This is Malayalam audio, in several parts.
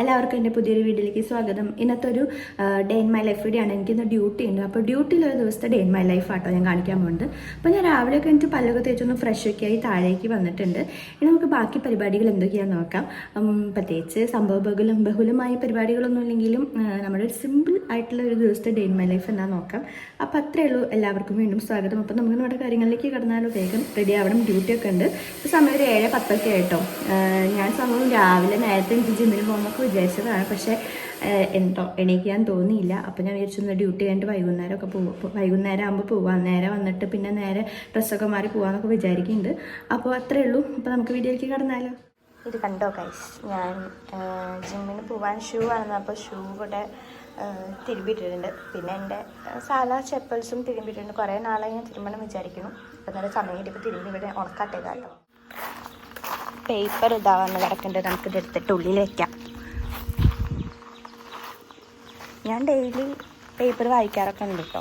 എല്ലാവർക്കും എൻ്റെ പുതിയൊരു വീഡിയോയിലേക്ക് സ്വാഗതം. ഇന്നത്തെ ഒരു day in my life video ആണ്. എനിക്കിന്ന് ഡ്യൂട്ടി ഉണ്ട്. അപ്പോൾ ഡ്യൂട്ടിയിൽ ഒരു ദിവസത്തെ ഡേ ഇൻ മൈ ലൈഫ് ആട്ടോ ഞാൻ കാണിക്കാൻ പോകുന്നത്. അപ്പോൾ ഞാൻ രാവിലെ ഒക്കെ എനിക്ക് പല്ലൊക്കെ തേച്ചൊന്ന് ഫ്രഷ് ഒക്കെ ആയി താഴേക്ക് വന്നിട്ടുണ്ട്. ഇനി നമുക്ക് ബാക്കി പരിപാടികൾ എന്തൊക്കെയാണെന്ന് നോക്കാം. പ്രത്യേകിച്ച് ബഹുലമായ പരിപാടികളൊന്നും ഇല്ലെങ്കിലും നമ്മുടെ ഒരു സിമ്പിൾ ആയിട്ടുള്ള ഒരു ദിവസത്തെ ഡേ ഇൻ മൈ ലൈഫ് എന്നാ നോക്കാം. അപ്പോൾ അത്രയേ ഉള്ളൂ. എല്ലാവർക്കും വീണ്ടും സ്വാഗതം. അപ്പോൾ നമുക്ക് നമ്മുടെ കാര്യങ്ങളിലേക്ക് കടന്നാലോ. വേഗം റെഡി ആവണം. ഡ്യൂട്ടിയൊക്കെ ഉണ്ട്. ഇപ്പോൾ സമയം ഒരു 7:10 ആയിട്ടോ. ഞാൻ സംഭവം രാവിലെ നേരത്തെ എനിക്ക് ജിമ്മിന് പോകുന്നൊക്കെ വിചാരിച്ചതാണ്. പക്ഷേ എന്തോ എണീക്കാൻ തോന്നിയില്ല. അപ്പോൾ ഞാൻ വിചാരിച്ചു ഡ്യൂട്ടി കഴിഞ്ഞിട്ട് വൈകുന്നേരം ആകുമ്പോൾ പോവാം. നേരെ വന്നിട്ട് പിന്നെ നേരെ ഡ്രസ്സൊക്കെ മാറി പോകാമെന്നൊക്കെ വിചാരിക്കുന്നുണ്ട്. അപ്പോൾ അത്രേ ഉള്ളൂ. അപ്പോൾ നമുക്ക് വീഡിയോയിലേക്ക് കടന്നാലോ. ഇത് കണ്ടോ ഗൈസ്, ഞാൻ ജിമ്മിന് പോകാൻ ഷൂ ആണെന്ന്. അപ്പോൾ ഷൂ കൂടെ തിരുമ്പിയിട്ടിട്ടുണ്ട്. പിന്നെ എൻ്റെ സാധാ ചെപ്പൽസും തിരുമ്പിയിട്ടുണ്ട്. കുറേ നാളെ ഞാൻ തിരുമ്പണം വിചാരിക്കുന്നു. അപ്പോൾ നല്ല സമയം കിട്ടിയപ്പോൾ തിരുമ്പി ഇവിടെ ഉണക്കാട്ടേക്കാം കേട്ടോ. പേപ്പർ ഇതാവാന്ന് കിടക്കേണ്ടത്, നമുക്കിത് എടുത്തിട്ട് ഉള്ളിൽ വയ്ക്കാം. ഞാൻ ഡെയിലി പേപ്പർ വായിക്കാറൊക്കെ ഉണ്ട് കേട്ടോ.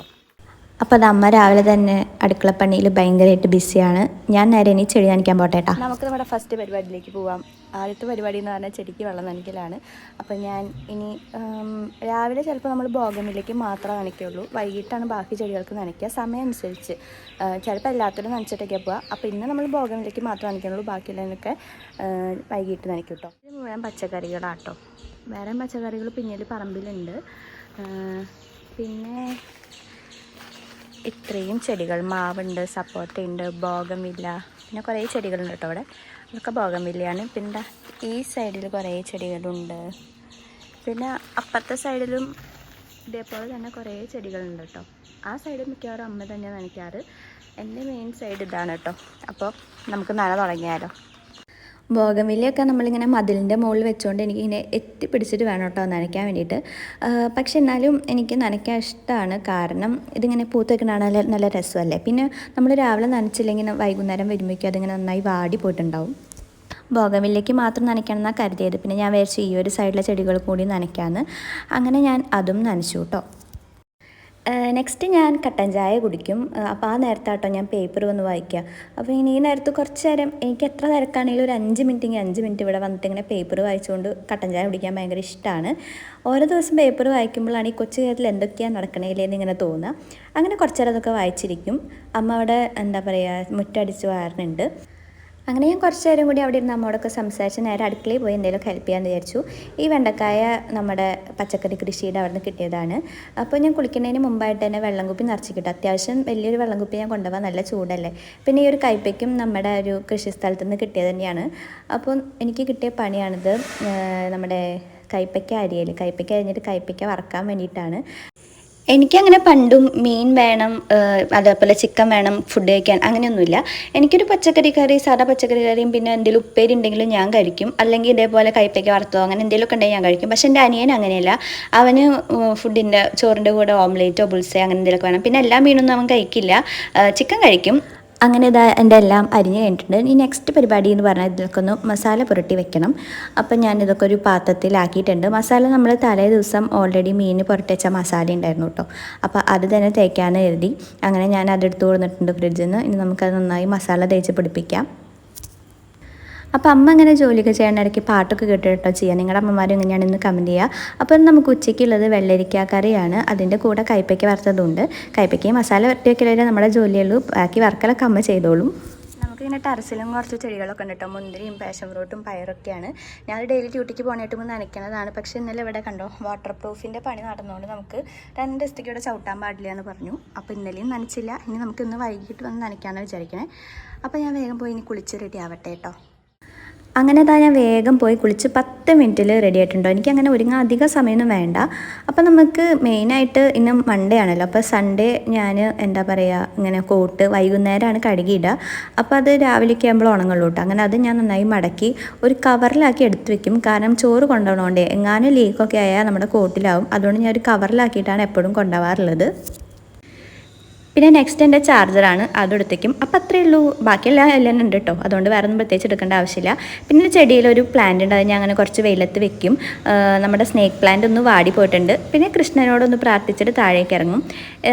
അപ്പോൾ അത് അമ്മ രാവിലെ തന്നെ അടുക്കളപ്പണിയിൽ ഭയങ്കരമായിട്ട് ബിസിയാണ്. ഞാൻ നേരെ ഇനി ചെടി നനയ്ക്കാൻ പോട്ടേട്ടാ. നമുക്ക് നമ്മുടെ ഫസ്റ്റ് പരിപാടിയിലേക്ക് പോവാം. ആദ്യത്തെ പരിപാടി എന്ന് പറഞ്ഞാൽ ചെടിക്ക് വെള്ളം നനയ്ക്കലാണ്. അപ്പോൾ ഞാൻ ഇനി രാവിലെ ചിലപ്പോൾ നമ്മൾ ബോഗമിലേക്ക് മാത്രമേ നനയ്ക്കുള്ളൂ. വൈകിട്ടാണ് ബാക്കി ചെടികൾക്ക് നനയ്ക്കുക, സമയം അനുസരിച്ച്. ചിലപ്പോൾ എല്ലാത്തിനും നനച്ചിട്ടൊക്കെ പോവുക. അപ്പോൾ ഇന്ന് നമ്മൾ ബോഗമിലേക്ക് മാത്രമേ നനയ്ക്കുള്ളൂ, ബാക്കിയുള്ളതിനൊക്കെ വൈകിട്ട് നനയ്ക്കും കേട്ടോ. ഇത് മുഴുവൻ പച്ചക്കറികളാട്ടോ. വേറെ പച്ചക്കറികൾ പിന്നീട് പറമ്പിലുണ്ട്. പിന്നെ ഇത്രയും ചെടികൾ, മാവുണ്ട്, സപ്പോർട്ടയുണ്ട്, ബോഗമില്ല, പിന്നെ കുറേ ചെടികളുണ്ട് കേട്ടോ അവിടെ. അതൊക്കെ ബോഗമില്ലയാണ്. പിന്നെ ഈ സൈഡിൽ കുറേ ചെടികളുണ്ട്. പിന്നെ അപ്പുറത്തെ സൈഡിലും ഇതേപോലെ തന്നെ കുറേ ചെടികളുണ്ട് കേട്ടോ. ആ സൈഡ് മിക്കവാറും അമ്മ തന്നെ നനയ്ക്കാറ്. എൻ്റെ മെയിൻ സൈഡ് ഇതാണ് കേട്ടോ. അപ്പോൾ നമുക്ക് നന തുടങ്ങിയാലോ. ബോഗൻവില്ലയൊക്കെ നമ്മളിങ്ങനെ മതിലിൻ്റെ മുകളിൽ വെച്ചുകൊണ്ട് എനിക്കിങ്ങനെ എത്തിപ്പിടിച്ചിട്ട് വേണം കേട്ടോ നനയ്ക്കാൻ വേണ്ടിയിട്ട്. പക്ഷെ എന്നാലും എനിക്ക് നനയ്ക്കാൻ ഇഷ്ടമാണ്. കാരണം ഇതിങ്ങനെ പൂത്ത് വെക്കണതാണ് നല്ല രസമല്ലേ. പിന്നെ നമ്മൾ രാവിലെ നനച്ചില്ലെങ്കിൽ വൈകുന്നേരം വരുമ്പോഴേക്കും അതിങ്ങനെ നന്നായി വാടി പോയിട്ടുണ്ടാവും. ബോഗൻവില്ലയ്ക്ക് മാത്രം നനയ്ക്കണം എന്നാണ് കരുതിയത്. പിന്നെ ഞാൻ വിചാരിച്ചു ഈ ഒരു സൈഡിലെ ചെടികൾ കൂടി നനയ്ക്കാമെന്ന്. അങ്ങനെ ഞാൻ അതും നനച്ചു കേട്ടോ. നെക്സ്റ്റ് ഞാൻ കട്ടൻ ചായ കുടിക്കും. അപ്പോൾ ആ നേരത്താട്ടോ ഞാൻ പേപ്പർ വന്ന് വായിക്കുക. അപ്പോൾ ഇനി ഈ നേരത്ത് കുറച്ച് നേരം എനിക്ക് എത്ര തിരക്കാണെങ്കിലും ഒരു 5 മിനിറ്റ് ഇവിടെ വന്നിട്ട് ഇങ്ങനെ പേപ്പർ വായിച്ചുകൊണ്ട് കട്ടൻ ചായ കുടിക്കാൻ ഭയങ്കര ഇഷ്ടമാണ്. ഓരോ ദിവസം പേപ്പർ വായിക്കുമ്പോഴാണ് ഈ കൊച്ചു കേരളത്തിൽ എന്തൊക്കെയാണ് നടക്കണേലെന്ന് ഇങ്ങനെ തോന്നുക. അങ്ങനെ കുറച്ച് നേരം അതൊക്കെ വായിച്ചിരിക്കും. അമ്മ അവിടെ എന്താ പറയുക മുറ്റടിച്ച് വാരുന്നുണ്ട്. അങ്ങനെ ഞാൻ കുറച്ച് നേരം കൂടി അവിടെ ഇരുന്ന് അമ്മയോടൊക്കെ സംസാരിച്ച് നേരെ അടുക്കളയിൽ പോയി എന്തെങ്കിലുമൊക്കെ ഹെൽപ്പ് ചെയ്യാമെന്ന് വിചാരിച്ചു. ഈ വെണ്ടക്കായ നമ്മുടെ പച്ചക്കറി കൃഷിയുടെ അവിടെ നിന്ന് കിട്ടിയതാണ്. അപ്പോൾ ഞാൻ കുളിക്കുന്നതിന് മുമ്പായിട്ട് തന്നെ വെള്ളം കുപ്പി നിറച്ച് കിട്ടും. അത്യാവശ്യം വലിയൊരു വെള്ളം കുപ്പി ഞാൻ കൊണ്ടുപോകാൻ, നല്ല ചൂടല്ലേ. പിന്നെ ഈ ഒരു കയ്പ്പയ്ക്കും നമ്മുടെ ഒരു കൃഷി സ്ഥലത്ത് നിന്ന് കിട്ടിയത് തന്നെയാണ്. അപ്പോൾ എനിക്ക് കിട്ടിയ പണിയാണിത്. നമ്മുടെ കയ്പ്പയ്ക്ക അരിഞ്ഞിട്ട് കയ്പ്പയ്ക്ക വറക്കാൻ വേണ്ടിയിട്ടാണ്. എനിക്കങ്ങനെ പണ്ടും മീൻ വേണം, അതേപോലെ ചിക്കൻ വേണം ഫുഡ് കഴിക്കാൻ, അങ്ങനെയൊന്നുമില്ല. എനിക്കൊരു പച്ചക്കറി കറി, സാധാ പച്ചക്കറി കറിയും പിന്നെ എന്തെങ്കിലും ഉപ്പേരി ഉണ്ടെങ്കിലും ഞാൻ കഴിക്കും. അല്ലെങ്കിൽ ഇതേപോലെ കയ്പ്പയ്ക്ക വറുത്തോ അങ്ങനെ എന്തെങ്കിലുമൊക്കെ ഉണ്ടെങ്കിൽ ഞാൻ കഴിക്കും. പക്ഷേ എൻ്റെ അനിയൻ അങ്ങനെയല്ല. അവന് ചോറിൻ്റെ കൂടെ ഓംലേറ്റോ ബുൾസയോ അങ്ങനെ എന്തെങ്കിലുമൊക്കെ വേണം. പിന്നെ എല്ലാ മീനൊന്നും അവൻ കഴിക്കില്ല, ചിക്കൻ കഴിക്കും. അങ്ങനെ ഇതാ എൻ്റെ എല്ലാം അരിഞ്ഞ് കഴിഞ്ഞിട്ടുണ്ട്. ഈ നെക്സ്റ്റ് പരിപാടി എന്ന് പറഞ്ഞാൽ ഇതിലൊക്കെ ഒന്ന് മസാല പുരട്ടി വെക്കണം. അപ്പം ഞാനിതൊക്കെ ഒരു പാത്രത്തിലാക്കിയിട്ടുണ്ട്. മസാല നമ്മൾ തലേ ദിവസം ഓൾറെഡി മീൻ പുരട്ടി വെച്ച മസാല ഉണ്ടായിരുന്നു കേട്ടോ. അപ്പോൾ അത് തന്നെ തേക്കാമെന്ന് കരുതി. അങ്ങനെ ഞാൻ അതെടുത്ത് കൊടുത്തിട്ടുണ്ട് ഫ്രിഡ്ജിൽ നിന്ന്. ഇനി നമുക്കത് നന്നായി മസാല തേച്ച് പിടിപ്പിക്കാം. അപ്പോൾ അമ്മ അങ്ങനെ ജോലിയൊക്കെ ചെയ്യാൻ ഇടയ്ക്ക് പാട്ടൊക്കെ കേട്ടിട്ടോ ചെയ്യാം. നിങ്ങളുടെ അമ്മമാരും എങ്ങനെയാണെന്ന് കമൻറ്റ് ചെയ്യുക. അപ്പോൾ നമുക്ക് ഉച്ചയ്ക്കുള്ളത് വെള്ളരിക്ക കറിയാണ്. അതിൻ്റെ കൂടെ കയ്പ്പയ്ക്ക വറുത്തതുണ്ട്. കയ്പ്പയ്ക്കയും മസാല വരട്ടി വെക്കലേ നമ്മുടെ ജോലിയുള്ളൂ. ബാക്കി വർക്കലൊക്കെ അമ്മ ചെയ്തോളും. നമുക്കിങ്ങനെ ടെറസിലും കുറച്ച് ചെടികളൊക്കെ ഉണ്ട് കേട്ടോ. മുന്തിരിയും പാഷൻ ഫ്രൂട്ടും പയറൊക്കെയാണ്. ഞാൻ ഡെയിലി ഡ്യൂട്ടിക്ക് പോകാനായിട്ട് മുമ്പ് നനയ്ക്കുന്നതാണ്. പക്ഷേ ഇന്നലെ ഇവിടെ കണ്ടോ വാട്ടർ പ്രൂഫിൻ്റെ പണി നടന്നുകൊണ്ട് നമുക്ക് 2 ദിവസത്തേക്ക് ഇവിടെ ചവിട്ടാൻ പാടില്ല എന്ന് പറഞ്ഞു. അപ്പോൾ ഇന്നലെയും നനച്ചില്ല. ഇനി നമുക്ക് ഇന്ന് വൈകിട്ട് വന്ന് നനയ്ക്കാമെന്ന് വിചാരിക്കണേ. അപ്പോൾ ഞാൻ വേഗം പോയി ഇനി കുളിച്ച് റെഡി ആവട്ടെ കേട്ടോ. അങ്ങനെ ഞാൻ വേഗം പോയി കുളിച്ച് 10 മിനിറ്റിൽ റെഡി ആയിട്ടുണ്ടോ. എനിക്കങ്ങനെ ഒരുങ്ങാൻ അധികം സമയമൊന്നും വേണ്ട. അപ്പോൾ നമുക്ക് മെയിനായിട്ട് ഇന്ന് മൺഡേ ആണല്ലോ. അപ്പോൾ സൺഡേ ഞാൻ എന്താ പറയുക ഇങ്ങനെ കോട്ട് വൈകുന്നേരമാണ് കഴുകിയിടുക. അപ്പോൾ അത് രാവിലേക്ക് ആകുമ്പോൾ ഉണങ്ങുള്ളൂ കേട്ടോ. അങ്ങനെ അത് ഞാൻ നന്നായി മടക്കി ഒരു കവറിലാക്കി എടുത്ത് വെക്കും. കാരണം ചോറ് കൊണ്ടുപോകണോണ്ടേ എങ്ങാനും ലീക്കൊക്കെ ആയാൽ നമ്മുടെ കോട്ടിലാവും. അതുകൊണ്ട് ഞാൻ ഒരു കവറിലാക്കിയിട്ടാണ് എപ്പോഴും കൊണ്ടുപോകാറുള്ളത്. പിന്നെ നെക്സ്റ്റ് എൻ്റെ ചാർജറാണ്, അതെടുത്തേക്കും. അപ്പോൾ അത്രയേ ഉള്ളൂ. ബാക്കിയെല്ലാം എല്ലാം ഉണ്ട് കേട്ടോ, അതുകൊണ്ട് വേറെ ഒന്നും പ്രത്യേകിച്ച് എടുക്കേണ്ട ആവശ്യമില്ല. പിന്നെ ചെടിയിലൊരു പ്ലാന്റ് ഉണ്ട്, അത് ഞാൻ അങ്ങനെ കുറച്ച് വെയിലത്ത് വെക്കും. നമ്മുടെ സ്നേക്ക് പ്ലാന്റ് ഒന്ന് വാടി പോയിട്ടുണ്ട്. പിന്നെ കൃഷ്ണനോടൊന്ന് പ്രാർത്ഥിച്ചിട്ട് താഴേക്ക് ഇറങ്ങും.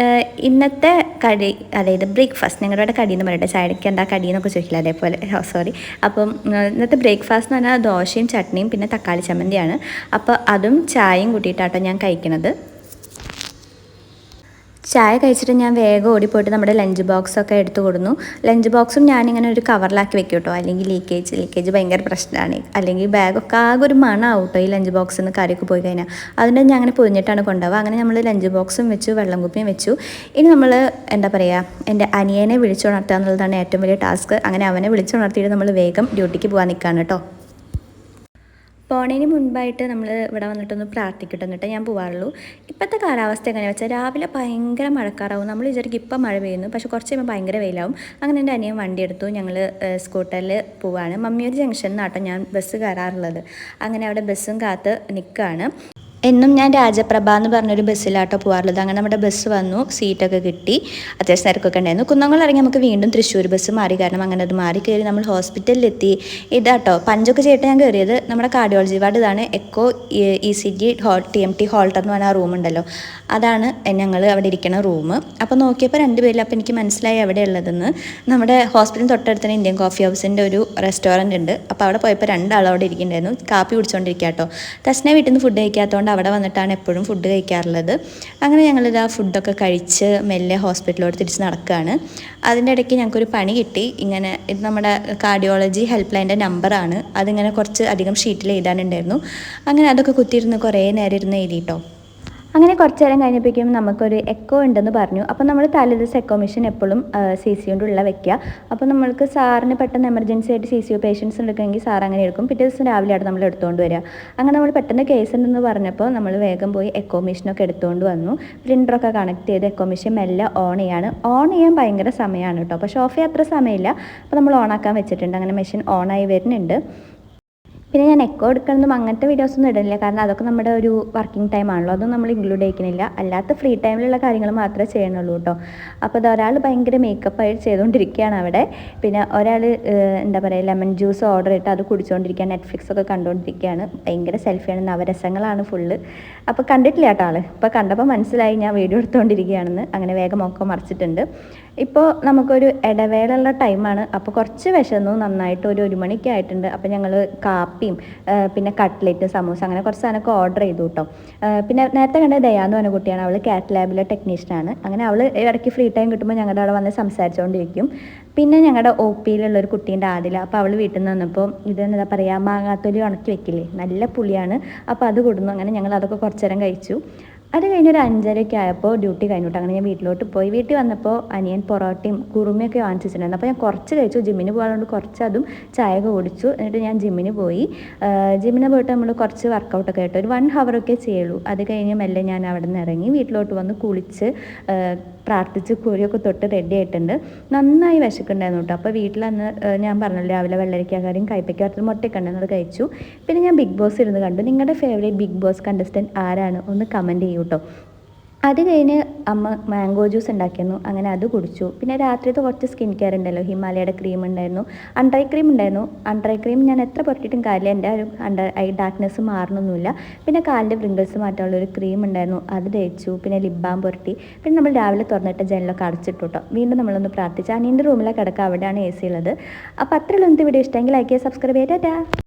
ഇന്നത്തെ കടി, അതായത് ബ്രേക്ക്ഫാസ്റ്റ്, നിങ്ങളുടെ കടി എന്ന് പറയട്ടെ, ചായക്ക് എന്താ കടി എന്നൊക്കെ ചോദിക്കില്ല, അതേപോലെ സോറി. അപ്പം ഇന്നത്തെ ബ്രേക്ക്ഫാസ്റ്റ് എന്ന് പറഞ്ഞാൽ ദോശയും ചട്നിയും പിന്നെ തക്കാളി ചമ്മന്തിയാണ്. അപ്പോൾ അതും ചായയും കൂട്ടിയിട്ടാട്ടോ ഞാൻ കഴിക്കുന്നത്. ചായ കഴിച്ചിട്ട് ഞാൻ വേഗം ഓടിപ്പോയിട്ട് നമ്മുടെ ലഞ്ച് ബോക്സൊക്കെ എടുത്തു കൊടുന്നു. ലഞ്ച് ബോക്സും ഞാനിങ്ങനെ ഒരു കവറിലാക്കി വെക്കും കേട്ടോ, അല്ലെങ്കിൽ ലീക്കേജ് ഭയങ്കര പ്രശ്നമാണ്. അല്ലെങ്കിൽ ബാഗൊക്കെ ആകെ ഒരു മണമാവും കേട്ടോ ഈ ലഞ്ച് ബോക്സിൽ നിന്ന് കറിയൊക്കെ പോയി കഴിഞ്ഞാൽ. അതുകൊണ്ട് ഞാൻ അങ്ങനെ പൊതിഞ്ഞിട്ടാണ് കൊണ്ടുപോകുക. അങ്ങനെ നമ്മൾ ലഞ്ച് ബോക്സും വെച്ചു, വെള്ളം കുപ്പിയും വെച്ചു. ഇനി നമ്മൾ എന്താ പറയുക, എൻ്റെ അനിയനെ വിളിച്ചുണർത്തുക എന്നുള്ളതാണ് ഏറ്റവും വലിയ ടാസ്ക്. അങ്ങനെ അവനെ വിളിച്ചുണർത്തിയിട്ട് നമ്മൾ വേഗം ഡ്യൂട്ടിക്ക് പോകാൻ നിൽക്കുകയാണ് കേട്ടോ. പോണതിന് മുൻപായിട്ട് നമ്മൾ ഇവിടെ വന്നിട്ടൊന്ന് പ്രാർത്ഥിക്കട്ടെ, എന്നിട്ട് ഞാൻ പോകാറുള്ളൂ. ഇപ്പോഴത്തെ കാലാവസ്ഥ എങ്ങനെയാണെന്ന് വെച്ചാൽ രാവിലെ ഭയങ്കര മഴക്കാറാവും. നമ്മൾ വിചാരിക്കും ഇപ്പം മഴ പെയ്യുന്നു, പക്ഷേ കുറച്ച് കഴിയുമ്പോൾ ഭയങ്കര വെയിലാവും. അങ്ങനെ എൻ്റെ അനിയൻ വണ്ടി എടുത്തു, ഞങ്ങൾ സ്കൂട്ടറിൽ പോവാണ്. മമ്മിയൊരു ജംഗ്ഷനിൽ നിന്നാട്ടോ ഞാൻ ബസ് കയറാറുള്ളത്. അങ്ങനെ അവിടെ ബസ്സും കാത്ത് നിൽക്കുകയാണ്. എന്നും ഞാൻ രാജപ്രഭ എന്ന് പറഞ്ഞൊരു ബസ്സിലാട്ടോ പോകാറുള്ളത്. അങ്ങനെ നമ്മുടെ ബസ് വന്നു, സീറ്റൊക്കെ കിട്ടി, അത്യാവശ്യം തിരക്കൊക്കെ ഉണ്ടായിരുന്നു. കുന്നംകുളം ഇറങ്ങി നമുക്ക് വീണ്ടും തൃശ്ശൂർ ബസ് മാറി, കാരണം അങ്ങനെ അത് മാറി കയറി നമ്മൾ ഹോസ്പിറ്റലിലെത്തി. ഇതാട്ടോ പഞ്ചൊക്കെ ചെയ്തിട്ട് ഞാൻ കയറിയത് നമ്മുടെ കാർഡിയോളജി വാർഡ്. ഇതാണ് എക്കോ ECG TMT ഹോൾട്ടർ എന്ന് പറഞ്ഞ ആ റൂമുണ്ടല്ലോ, അതാണ് ഞങ്ങൾ അവിടെ ഇരിക്കുന്ന റൂം. അപ്പോൾ നോക്കിയപ്പോൾ 2 പേരിൽ. അപ്പോൾ എനിക്ക് മനസ്സിലായി എവിടെ ഉള്ളതെന്ന്. നമ്മുടെ ഹോസ്പിറ്റലിന് തൊട്ടടുത്ത് തന്നെ ഇന്ത്യൻ കോഫി ഹൗസിൻ്റെ ഒരു റെസ്റ്റോറൻറ്റ് ഉണ്ട്. അപ്പോൾ അവിടെ പോയപ്പോൾ 2 ആൾ അവിടെ ഇരിക്കുന്നുണ്ടായിരുന്നു, കാപ്പി കുടിച്ചുകൊണ്ടിരിക്കുക കേട്ടോ. തസ്ന വീട്ടിൽ നിന്ന് ഫുഡ് കഴിക്കാത്തതുകൊണ്ട് അവിടെ വന്നിട്ടാണ് എപ്പോഴും ഫുഡ് കഴിക്കാറുള്ളത്. അങ്ങനെ ഞങ്ങളിത് ആ ഫുഡൊക്കെ കഴിച്ച് മെല്ലെ ഹോസ്പിറ്റലിലോട്ട് തിരിച്ച് നടക്കുകയാണ്. അതിൻ്റെ ഇടയ്ക്ക് ഞങ്ങൾക്കൊരു പണി കിട്ടി. ഇങ്ങനെ ഇത് നമ്മുടെ കാർഡിയോളജി ഹെൽപ്പ് ലൈൻ്റെ നമ്പറാണ്, അതിങ്ങനെ കുറച്ച് അധികം ഷീറ്റിൽ എഴുതാനുണ്ടായിരുന്നു. അങ്ങനെ അതൊക്കെ കുത്തിയിരുന്ന് കുറേ നേരം ഇരുന്ന് എഴുതിയിട്ടോ. അങ്ങനെ കുറച്ച് നേരം കഴിഞ്ഞപ്പോഴേക്കും നമുക്കൊരു എക്കോ ഉണ്ടെന്ന് പറഞ്ഞു. അപ്പോൾ നമ്മൾ തലേദിവസം എക്കോ മെഷീൻ എപ്പോഴും CCU ഉള്ള വെക്കുക. അപ്പോൾ നമ്മൾക്ക് സാറിന് പെട്ടെന്ന് എമർജൻസി ആയിട്ട് CCU പേഷ്യൻസ് എടുക്കുമെങ്കിൽ സാർ അങ്ങനെ എടുക്കും. പിറ്റേ ദിവസം രാവിലെയാണ് നമ്മൾ എടുത്തുകൊണ്ട് വരിക. അങ്ങനെ നമ്മൾ പെട്ടെന്ന് കേസ് ഉണ്ടെന്ന് പറഞ്ഞപ്പോൾ നമ്മൾ വേഗം പോയി എക്കോ മെഷീനൊക്കെ എടുത്തുകൊണ്ട് വന്നു. പ്രിൻ്ററൊക്കെ കണക്ട് ചെയ്ത് എക്കോ മെഷീൻ മെല്ലെ ഓൺ ചെയ്യാൻ ഭയങ്കര സമയമാണ് കേട്ടോ, പക്ഷേ ഓഫ് ചെയ്യാൻ അത്ര സമയമില്ല. അപ്പോൾ നമ്മൾ ഓണാക്കാൻ വെച്ചിട്ടുണ്ട്. അങ്ങനെ മെഷീൻ ഓണായി വരുന്നുണ്ട്. പിന്നെ ഞാൻ എക്കോ എടുക്കുന്നതും അങ്ങനത്തെ വീഡിയോസൊന്നും ഇടുന്നില്ല, കാരണം അതൊക്കെ നമ്മുടെ ഒരു വർക്കിംഗ് ടൈം ആണല്ലോ, അതൊന്നും നമ്മൾ ഇൻക്ലൂഡ് ചെയ്യിക്കുന്നില്ല. അല്ലാത്ത ഫ്രീ ടൈമിലുള്ള കാര്യങ്ങൾ മാത്രമേ ചെയ്യണുള്ളൂ കേട്ടോ. അപ്പോൾ അത് ഒരാൾ ഭയങ്കര മേക്കപ്പായിട്ട് ചെയ്തുകൊണ്ടിരിക്കുകയാണ് അവിടെ. പിന്നെ ഒരാൾ എന്താ പറയുക, ലെമൺ ജ്യൂസ് ഓർഡർ ചെയ്തിട്ട് അത് കുടിച്ചുകൊണ്ടിരിക്കുക, നെറ്റ്ഫ്ലിക്സ് ഒക്കെ കണ്ടുകൊണ്ടിരിക്കുകയാണ്. ഭയങ്കര സെൽഫിയാണ്, നവരസങ്ങളാണ് ഫുള്ള്. അപ്പോൾ കണ്ടിട്ടില്ല കേട്ടോ ആൾ. ഇപ്പോൾ കണ്ടപ്പോൾ മനസ്സിലായി ഞാൻ വീഡിയോ എടുത്തുകൊണ്ടിരിക്കുകയാണെന്ന്. അങ്ങനെ വേഗം ഒക്കെ മറിച്ചിട്ടുണ്ട്. ഇപ്പോൾ നമുക്കൊരു ഇടവേളയുള്ള ടൈമാണ്. അപ്പോൾ കുറച്ച് വിശന്നു നന്നായിട്ട്, ഒരു 1 മണിക്ക് ആയിട്ടുണ്ട്. അപ്പോൾ ഞങ്ങൾ കാപ്പിയും പിന്നെ കട്ട്ലേറ്റ്, സമൂസ, അങ്ങനെ കുറച്ച് സാധനമൊക്കെ ഓർഡർ ചെയ്തു കേട്ടോ. പിന്നെ നേരത്തെ കണ്ട ദയ എന്ന് പറഞ്ഞ കുട്ടിയാണ്, അവൾ കാറ്റ് ലാബിലെ ടെക്നീഷ്യനാണ്. അങ്ങനെ അവൾ ഇടയ്ക്ക് ഫ്രീ ടൈം കിട്ടുമ്പോൾ ഞങ്ങളുടെ അവിടെ വന്ന് സംസാരിച്ചുകൊണ്ടിരിക്കും. പിന്നെ ഞങ്ങളുടെ OPയിലുള്ളൊരു കുട്ടീൻ്റെ ആദില, അപ്പോൾ അവൾ വീട്ടിൽ നിന്ന് വന്നപ്പോൾ ഇത് എന്താ പറയുക, മാങ്ങാത്തൊലി ഉണക്കി വെക്കില്ലേ, നല്ല പുളിയാണ്. അപ്പോൾ അത് കൊടുന്നു. അങ്ങനെ ഞങ്ങൾ അതൊക്കെ കുറച്ച് നേരം കഴിച്ചു. അത് കഴിഞ്ഞൊരു 5:30 ആയപ്പോൾ ഡ്യൂട്ടി കഴിഞ്ഞിട്ട് അങ്ങനെ ഞാൻ വീട്ടിലോട്ട് പോയി. വീട്ടിൽ വന്നപ്പോൾ അനിയൻ പൊറോട്ടയും കുറുമയൊക്കെ വാങ്ങിച്ചിട്ടുണ്ടായിരുന്നു. അപ്പോൾ ഞാൻ കുറച്ച് കഴിച്ചു, ജിമ്മിന് പോകാറുണ്ട്, കുറച്ച് അതും ചായയൊക്കെ കുടിച്ചു. എന്നിട്ട് ഞാൻ ജിമ്മിന് പോയി. ജിമ്മിന് പോയിട്ട് നമ്മൾ കുറച്ച് വർക്കൗട്ടൊക്കെ ആയിട്ട് ഒരു 1 ഹവറൊക്കെ ചെയ്യുള്ളൂ. അത് കഴിഞ്ഞ് മെല്ലെ ഞാൻ അവിടെ നിന്ന് ഇറങ്ങി വീട്ടിലോട്ട് വന്ന് കുളിച്ച് പ്രാർത്ഥിച്ച് കുരിയൊക്കെ തൊട്ട് റെഡി ആയിട്ടുണ്ട്. നന്നായി വിശക്കുണ്ടായിരുന്നു കേട്ടോ. അപ്പോൾ വീട്ടിലന്ന് ഞാൻ പറഞ്ഞല്ലോ രാവിലെ വെള്ളരിക്കാക്കറിയും കൈപ്പയ്ക്കാത്ത മുട്ടയൊക്കെ ഉണ്ടായിരുന്നു, അത് കഴിച്ചു. പിന്നെ ഞാൻ ബിഗ് ബോസ് ഇരുന്ന് കണ്ടു. നിങ്ങളുടെ ഫേവറേറ്റ് ബിഗ് ബോസ് കണ്ടസ്റ്റൻറ്റ് ആരാണ് ഒന്ന് കമൻറ്റ് ചെയ്യൂ കേട്ടോ. അത് കഴിഞ്ഞ് അമ്മ മാംഗോ ജ്യൂസ് ഉണ്ടാക്കിയിരുന്നു, അങ്ങനെ അത് കുടിച്ചു. പിന്നെ രാത്രിയത്തെ കുറച്ച് സ്കിൻ കെയർ ഉണ്ടല്ലോ, ഹിമാലയയുടെ ക്രീം ഉണ്ടായിരുന്നു, അണ്ടർ ഐ ക്രീം ഉണ്ടായിരുന്നു. അണ്ടർ ഐ ക്രീം ഞാൻ എത്ര പുരട്ടിയിട്ടും കാര്യമില്ല, എൻ്റെ ഒരു അണ്ടർ ഐ ഡാർക്ക്നെസ് മാറണമൊന്നുമില്ല. പിന്നെ കാലിൻ്റെ പ്രിങ്കിൾസ് മാറ്റാനുള്ളൊരു ക്രീം ഉണ്ടായിരുന്നു, അത് തേച്ചു. പിന്നെ ലിപ് ബാം പുരട്ടി. പിന്നെ നമ്മൾ രാവിലെ തുറന്നിട്ട് ജനലൊക്കെ അടച്ചിട്ടു കേട്ടോ. വീണ്ടും നമ്മളൊന്ന് പ്രാർത്ഥിച്ചു. അനിയൻ്റെ റൂമിലെ കിടക്കുക, അവിടെയാണ് AC ഉള്ളത്. അപ്പോൾ അത്രയുള്ള ഇന്നത്തെ വീഡിയോ ഇഷ്ടമെങ്കിൽ ലൈക്ക് ചെയ്യുക, സബ്സ്ക്രൈബ് ചെയ്യുക. ടാറ്റാ.